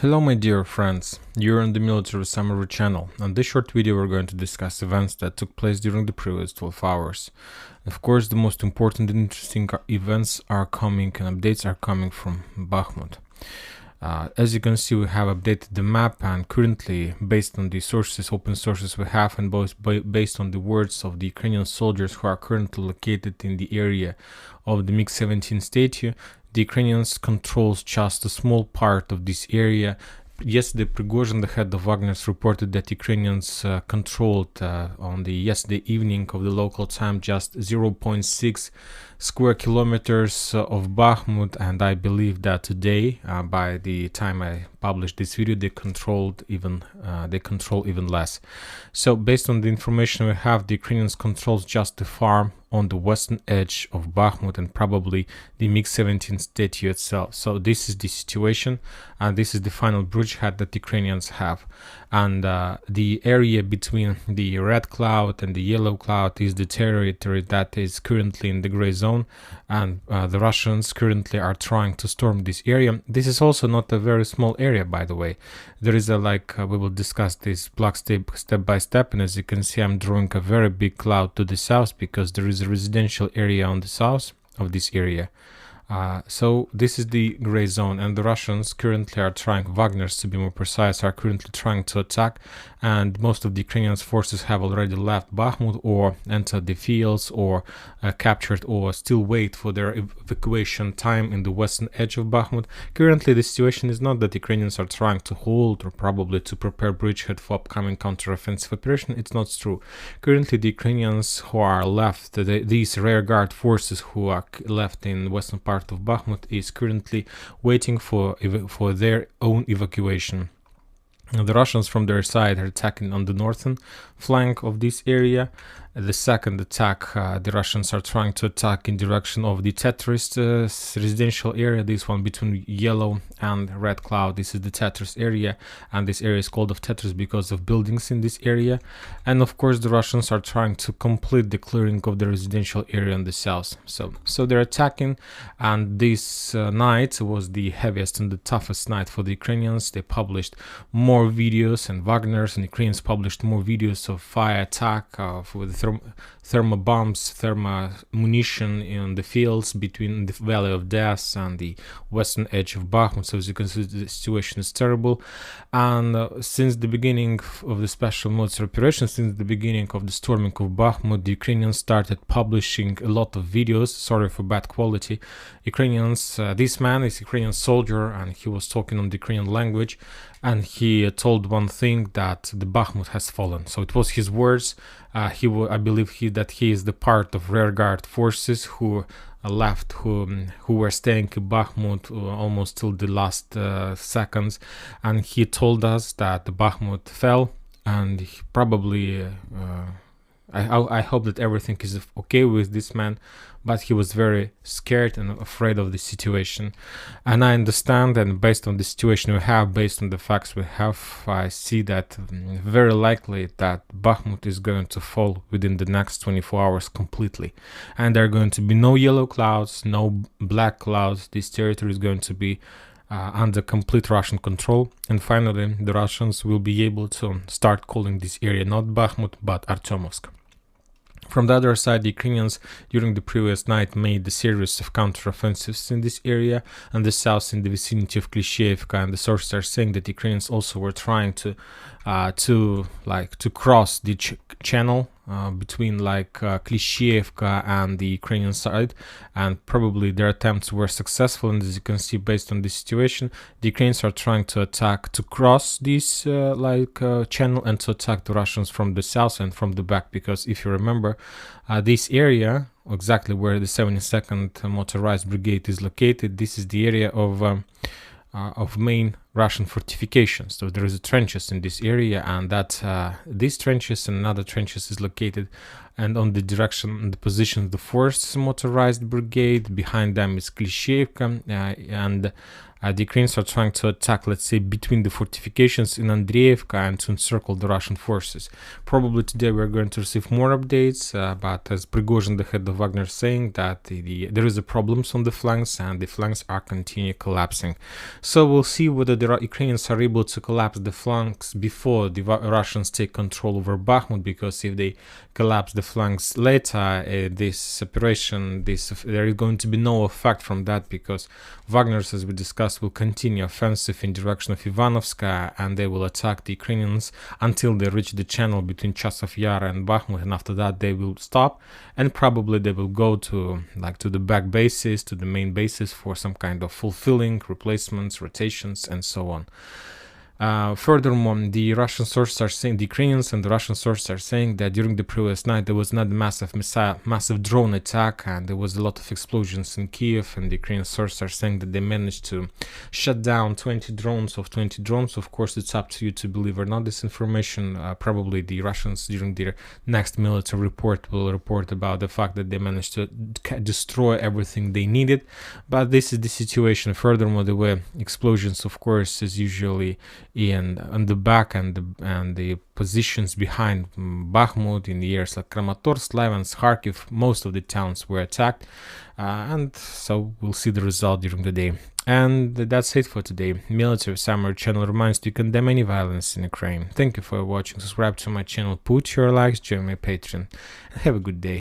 Hello my dear friends, you're on the Military Summary channel. On this short video we're going to discuss events that took place during the previous 12 hours. Of course, the most important and interesting events are coming and updates are coming from Bakhmut. As you can see, we have updated the map, and currently, based on the sources, open sources we have, and both based on the words of the Ukrainian soldiers who are currently located in the area of the MiG-17 statue, the Ukrainians controls just a small part of this area. Yesterday, Prigozhin, the head of Wagner, reported that Ukrainians controlled on the yesterday evening of the local time just 0.6 square kilometers of Bakhmut, and I believe that today, by the time I published this video, they control even less. So, based on the information we have, the Ukrainians controls just the farm on the western edge of Bakhmut and probably the MiG-17 statue itself. So this is the situation, and this is the final bridgehead that Ukrainians have. And the area between the red cloud and the yellow cloud is the territory that is currently in the gray zone, and the Russians currently are trying to storm this area. This is also not a very small area, by the way. There is a we will discuss this block step by step, and as you can see, I'm drawing a very big cloud to the south because there is a residential area on the south of this area. So this is the gray zone, and the Russians currently are trying, Wagner's to be more precise, are currently trying to attack, and most of the Ukrainian forces have already left Bakhmut or entered the fields or captured or still wait for their evacuation time in the western edge of Bakhmut. Currently the situation is not that Ukrainians are trying to hold or probably to prepare bridgehead for upcoming counteroffensive operation. It's not true. Currently the Ukrainians who are left, these rearguard forces who are left in western part of Bakhmut, is currently waiting for their own evacuation. The Russians from their side are attacking on the northern flank of this area. The second attack, the Russians are trying to attack in direction of the Tetris residential area, this one between yellow and red cloud. This is the Tetris area, and this area is called of Tetris because of buildings in this area. And of course the Russians are trying to complete the clearing of the residential area on the south. So they're attacking, and this night was the heaviest and the toughest night for the Ukrainians. They published more videos, and Wagner's and Ukrainians published more videos of fire attack with thermal bombs, thermal munition in the fields between the Valley of Death and the western edge of Bakhmut. So as you can see, the situation is terrible. And since the beginning of the special military operation, since the beginning of the storming of Bakhmut, the Ukrainians started publishing a lot of videos. Sorry for bad quality. Ukrainians, this man is a Ukrainian soldier, and he was talking on the Ukrainian language, and he told one thing, that the Bakhmut has fallen. So it was his words. I believe that he is the part of rearguard forces who left, who were staying in Bakhmut almost till the last seconds, and he told us that the Bakhmut fell, and he probably I hope that everything is okay with this man, but he was very scared and afraid of the situation. And I understand, and based on the situation we have, based on the facts we have, I see that very likely that Bakhmut is going to fall within the next 24 hours completely. And there are going to be no yellow clouds, no black clouds. This territory is going to be under complete Russian control, and finally the Russians will be able to start calling this area not Bakhmut but Artyomovsk. From the other side, the Ukrainians during the previous night made a series of counteroffensives in this area and the south, in the vicinity of Klishchiivka, and the sources are saying that the Ukrainians also were trying to cross the channel between Klishchiivka and the Ukrainian side, and probably their attempts were successful. And as you can see, based on the situation, the Ukrainians are trying to attack, to cross this channel, and to attack the Russians from the south and from the back, because if you remember, this area, exactly where the 72nd Motorized Brigade is located, this is the area of main Russian fortifications. So there is trenches in this area, and that these trenches and other trenches is located, and on the direction and the position of the 4th Motorized Brigade. Behind them is Klishchiivka, and the Ukrainians are trying to attack, let's say, between the fortifications in Andreevka and to encircle the Russian forces. Probably today we're going to receive more updates, but as Prigozhin, the head of Wagner, saying that there is a problems on the flanks, and the flanks are continuing collapsing. So we'll see whether that the Ukrainians are able to collapse the flanks before the Russians take control over Bakhmut, because if they collapse the flanks later, this operation, there is going to be no effect from that, because Wagner's, as we discussed, will continue offensive in direction of Ivanovska, and they will attack the Ukrainians until they reach the channel between Chasov Yar and Bakhmut, and after that they will stop, and probably they will go to the back bases, to the main bases, for some kind of fulfilling, replacements, rotations, and so on. Furthermore, the Russian sources are saying, the Ukrainians and the Russian sources are saying that during the previous night there was not a massive drone attack, and there was a lot of explosions in Kiev, and the Ukrainian sources are saying that they managed to shut down 20 drones. Of course, it's up to you to believe or not this information. Probably the Russians during their next military report will report about the fact that they managed to destroy everything they needed, but this is the situation. Furthermore, there were explosions, of course, as usually on the back and the positions behind Bakhmut in the areas like Kramatorsk, Slavyansk, Kharkiv. Most of the towns were attacked, and so we'll see the result during the day. And that's it for today. Military Summer channel reminds you to condemn any violence in Ukraine. Thank you for watching. Subscribe to my channel, put your likes, join my Patreon, and have a good day.